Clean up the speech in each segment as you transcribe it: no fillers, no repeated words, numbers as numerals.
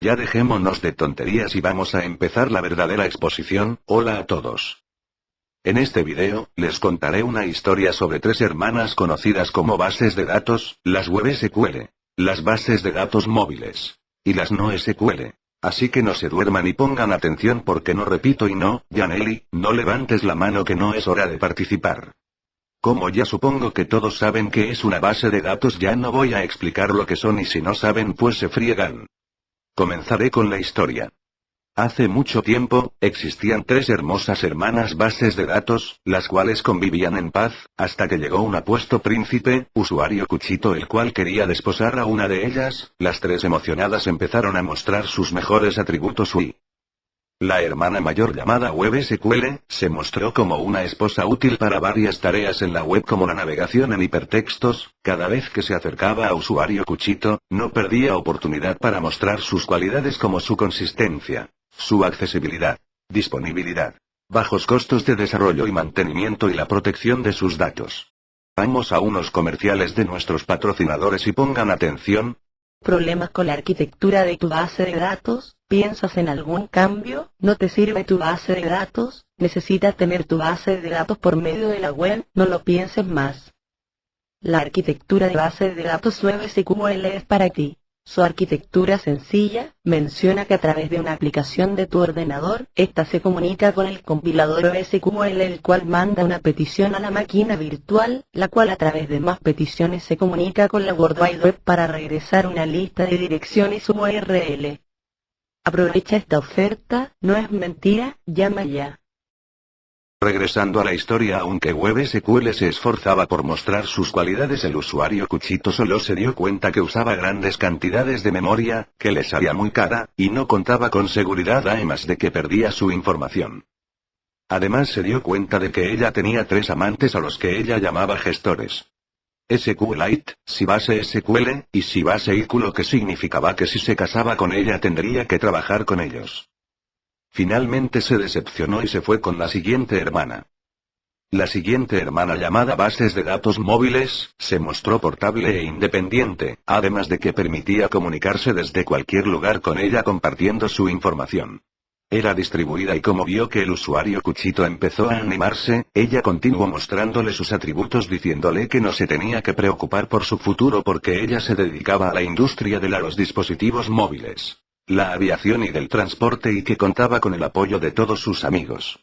Ya dejémonos de tonterías y vamos a empezar la verdadera exposición. Hola a todos. En este video, les contaré una historia sobre tres hermanas conocidas como bases de datos, las web SQL, las bases de datos móviles, y las no SQL. Así que no se duerman y pongan atención porque no repito y no, Yaneli, no levantes la mano que no es hora de participar. Como ya supongo que todos saben qué es una base de datos, ya no voy a explicar lo que son y si no saben pues se friegan. Comenzaré con la historia. Hace mucho tiempo, existían tres hermosas hermanas bases de datos, las cuales convivían en paz, hasta que llegó un apuesto príncipe, usuario Cuchito, el cual quería desposar a una de ellas. Las tres emocionadas empezaron a mostrar sus mejores atributos y la hermana mayor, llamada Web SQL, se mostró como una esposa útil para varias tareas en la web como la navegación en hipertextos. Cada vez que se acercaba a usuario Cuchito, no perdía oportunidad para mostrar sus cualidades como su consistencia, su accesibilidad, disponibilidad, bajos costos de desarrollo y mantenimiento y la protección de sus datos. Vamos a unos comerciales de nuestros patrocinadores y pongan atención. ¿Problemas con la arquitectura de tu base de datos? ¿Piensas en algún cambio? ¿No te sirve tu base de datos? ¿Necesitas tener tu base de datos por medio de la web? No lo pienses más. La arquitectura de base de datos web SQL es para ti. Su arquitectura sencilla, menciona que a través de una aplicación de tu ordenador, esta se comunica con el compilador SQL, el cual manda una petición a la máquina virtual, la cual a través de más peticiones se comunica con la World Wide Web para regresar una lista de direcciones URL. Aprovecha esta oferta, no es mentira, llama ya. Regresando a la historia, aunque Web SQL se esforzaba por mostrar sus cualidades, el usuario Cuchito solo se dio cuenta que usaba grandes cantidades de memoria, que le salía muy cara, y no contaba con seguridad, además de que perdía su información. Además se dio cuenta de que ella tenía tres amantes a los que ella llamaba gestores. SQLite, si base SQL, y si base IQ, lo que significaba que si se casaba con ella tendría que trabajar con ellos. Finalmente se decepcionó y se fue con la siguiente hermana. La siguiente hermana, llamada bases de datos móviles, se mostró portable e independiente, además de que permitía comunicarse desde cualquier lugar con ella compartiendo su información. Era distribuida y como vio que el usuario Cuchito empezó a animarse, ella continuó mostrándole sus atributos diciéndole que no se tenía que preocupar por su futuro porque ella se dedicaba a la industria de los dispositivos móviles, la aviación y del transporte y que contaba con el apoyo de todos sus amigos.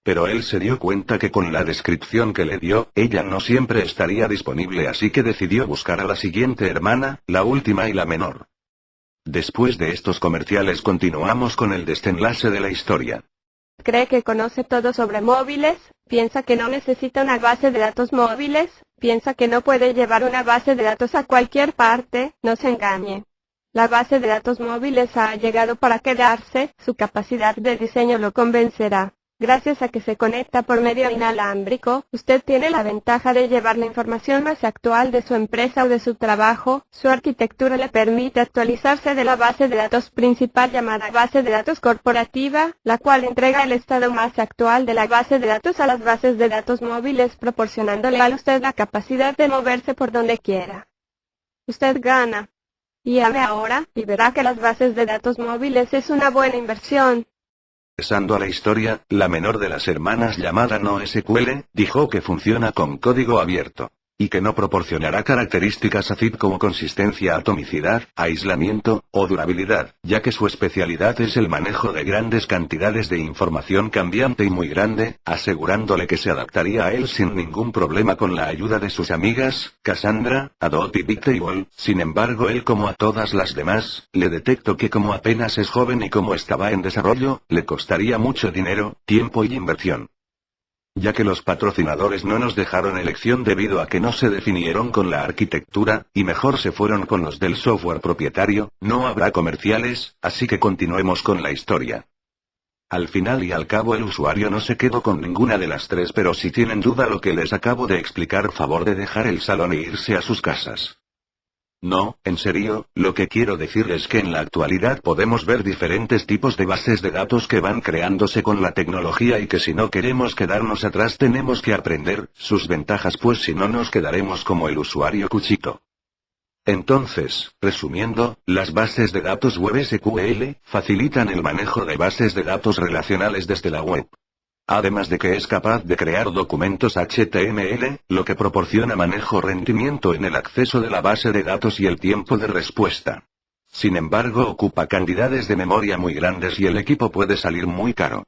Pero él se dio cuenta que con la descripción que le dio, ella no siempre estaría disponible, así que decidió buscar a la siguiente hermana, la última y la menor. Después de estos comerciales continuamos con el desenlace de la historia. ¿Cree que conoce todo sobre móviles? ¿Piensa que no necesita una base de datos móviles? ¿Piensa que no puede llevar una base de datos a cualquier parte? No se engañe. La base de datos móviles ha llegado para quedarse, su capacidad de diseño lo convencerá. Gracias a que se conecta por medio inalámbrico, usted tiene la ventaja de llevar la información más actual de su empresa o de su trabajo. Su arquitectura le permite actualizarse de la base de datos principal llamada base de datos corporativa, la cual entrega el estado más actual de la base de datos a las bases de datos móviles, proporcionándole a usted la capacidad de moverse por donde quiera. Usted gana. Llame ahora, y verá que las bases de datos móviles es una buena inversión. Regresando a la historia, la menor de las hermanas, llamada NoSQL, dijo que funciona con código abierto, y que no proporcionará características ACID como consistencia, atomicidad, aislamiento, o durabilidad, ya que su especialidad es el manejo de grandes cantidades de información cambiante y muy grande, asegurándole que se adaptaría a él sin ningún problema con la ayuda de sus amigas, Cassandra, Adobe y Bigtable. Sin embargo, él, como a todas las demás, le detectó que como apenas es joven y como estaba en desarrollo, le costaría mucho dinero, tiempo y inversión. Ya que los patrocinadores no nos dejaron elección debido a que no se definieron con la arquitectura, y mejor se fueron con los del software propietario, no habrá comerciales, así que continuemos con la historia. Al final y al cabo el usuario no se quedó con ninguna de las tres, pero si tienen duda lo que les acabo de explicar, favor de dejar el salón e irse a sus casas. No, en serio, lo que quiero decir es que en la actualidad podemos ver diferentes tipos de bases de datos que van creándose con la tecnología y que si no queremos quedarnos atrás tenemos que aprender sus ventajas, pues si no nos quedaremos como el usuario Cuchito. Entonces, resumiendo, las bases de datos web SQL facilitan el manejo de bases de datos relacionales desde la web. Además de que es capaz de crear documentos HTML, lo que proporciona manejo rendimiento en el acceso de la base de datos y el tiempo de respuesta. Sin embargo, ocupa cantidades de memoria muy grandes y el equipo puede salir muy caro.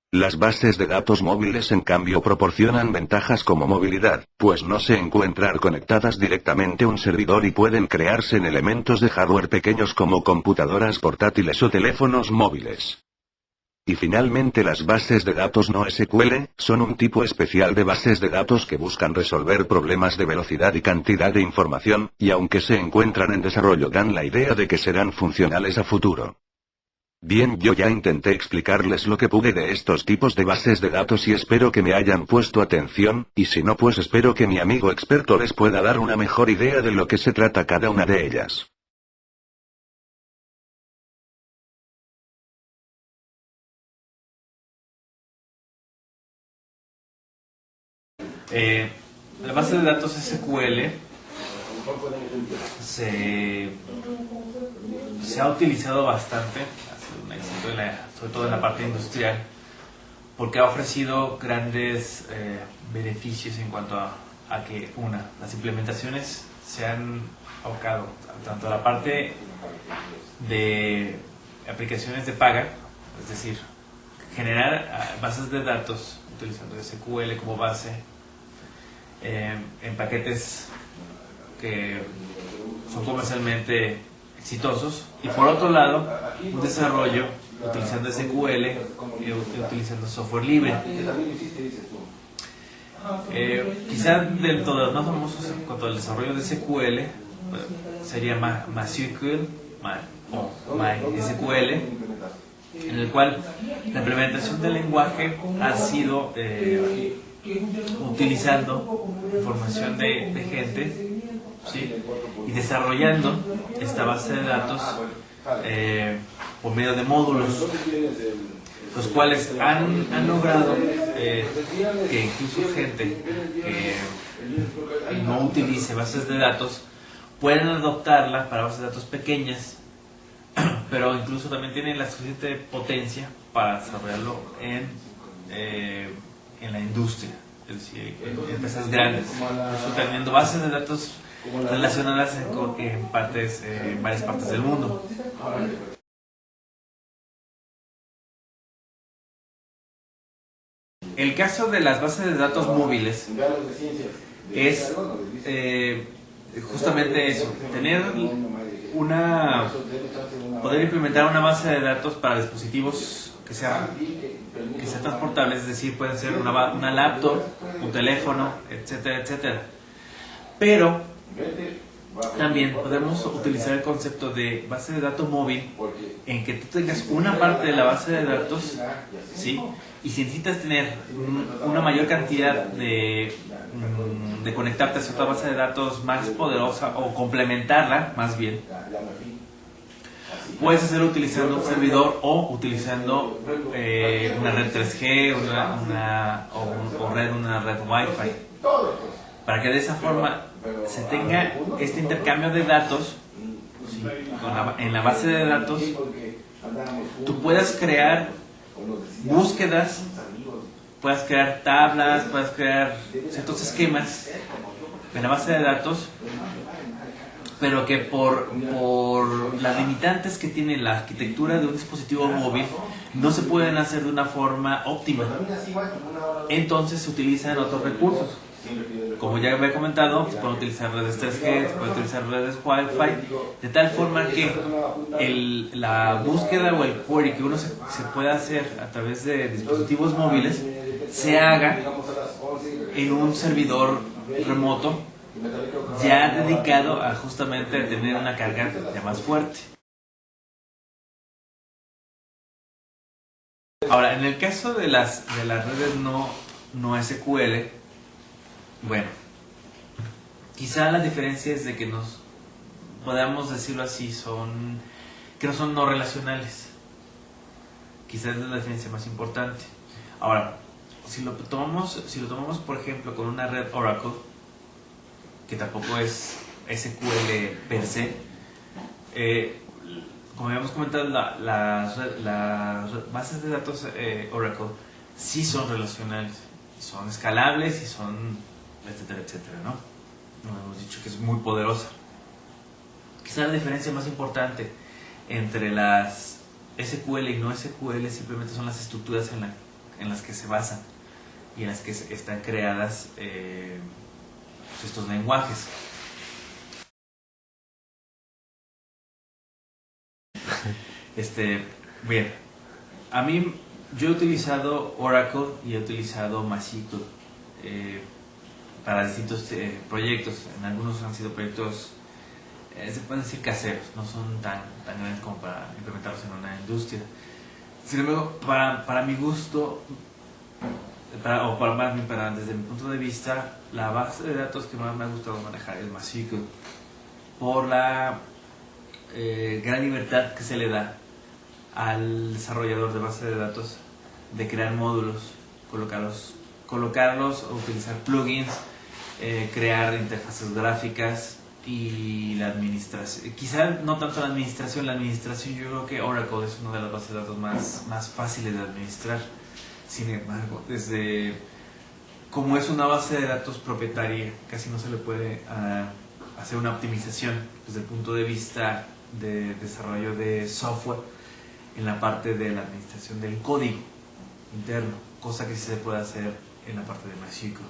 Las bases de datos móviles en cambio proporcionan ventajas como movilidad, pues no se encuentran conectadas directamente a un servidor y pueden crearse en elementos de hardware pequeños como computadoras portátiles o teléfonos móviles. Y finalmente las bases de datos no SQL, son un tipo especial de bases de datos que buscan resolver problemas de velocidad y cantidad de información, y aunque se encuentran en desarrollo dan la idea de que serán funcionales a futuro. Bien, yo ya intenté explicarles lo que pude de estos tipos de bases de datos y espero que me hayan puesto atención, y si no pues espero que mi amigo experto les pueda dar una mejor idea de lo que se trata cada una de ellas. La base de datos SQL se ha utilizado bastante, ha sido un éxito sobre todo en la parte industrial, porque ha ofrecido grandes beneficios en cuanto a que, las implementaciones se han abocado tanto a la parte de aplicaciones de paga, es decir, generar bases de datos utilizando SQL como base, en paquetes que son comercialmente exitosos, y por otro lado un desarrollo utilizando SQL y utilizando software libre. Quizá de los más famosos en cuanto al desarrollo de SQL sería MySQL o MySQL, en el cual la implementación del lenguaje ha sido utilizando información de gente, ¿sí? Y desarrollando esta base de datos por medio de módulos, los cuales han logrado que incluso gente que no utilice bases de datos puedan adoptarla para bases de datos pequeñas, pero incluso también tienen la suficiente potencia para desarrollarlo en la industria, es decir, en empresas grandes, teniendo bases de datos relacionadas en varias partes del mundo. El caso de las bases de datos móviles es justamente eso, poder implementar una base de datos para dispositivos que sean transportables, es decir, pueden ser una laptop, un teléfono, etcétera, etcétera. Pero también podemos utilizar el concepto de base de datos móvil en que tú tengas una parte de la base de datos, ¿sí? Y si necesitas tener una mayor cantidad de conectarte a cierta base de datos más poderosa o complementarla más bien, puedes hacerlo utilizando un servidor o utilizando una red 3G una red Wi-Fi, para que de esa forma se tenga este intercambio de datos, ¿sí? En la base de datos tú puedas crear búsquedas, puedas crear tablas, puedas crear ciertos esquemas en la base de datos, pero que por las limitantes que tiene la arquitectura de un dispositivo móvil no se pueden hacer de una forma óptima. Entonces se utilizan otros recursos. Como ya había comentado, se pueden utilizar redes 3G, se pueden utilizar redes Wi-Fi, de tal forma que la búsqueda o el query que uno se pueda hacer a través de dispositivos móviles se haga en un servidor remoto ya dedicado a justamente tener una carga ya más fuerte. Ahora, en el caso de las redes no SQL, bueno, quizá la diferencia es de que podamos decirlo así, que no son no relacionales. Quizás es la diferencia más importante. Ahora, si lo tomamos por ejemplo con una red Oracle, que tampoco es SQL per se. Como habíamos comentado, las bases de datos Oracle sí son relacionales, son escalables y son etcétera, etcétera, ¿no? Nos hemos dicho que es muy poderosa. Quizá la diferencia más importante entre las SQL y no SQL simplemente son las estructuras en las que se basan y en las que están creadas estos lenguajes. Bien, a mí yo he utilizado Oracle y he utilizado MySQL para distintos proyectos. En algunos han sido proyectos, se pueden decir caseros, no son tan grandes como para implementarlos en una industria. Sin embargo, para mi gusto, desde mi punto de vista, la base de datos que más me ha gustado manejar es MySQL, por la gran libertad que se le da al desarrollador de base de datos de crear módulos, colocarlos o utilizar plugins, crear interfaces gráficas y la administración. Quizá no tanto la administración yo creo que Oracle es una de las bases de datos más fáciles de administrar. Sin embargo, como es una base de datos propietaria, casi no se le puede hacer una optimización desde el punto de vista de desarrollo de software en la parte de la administración del código interno, cosa que sí se puede hacer en la parte de MySQL.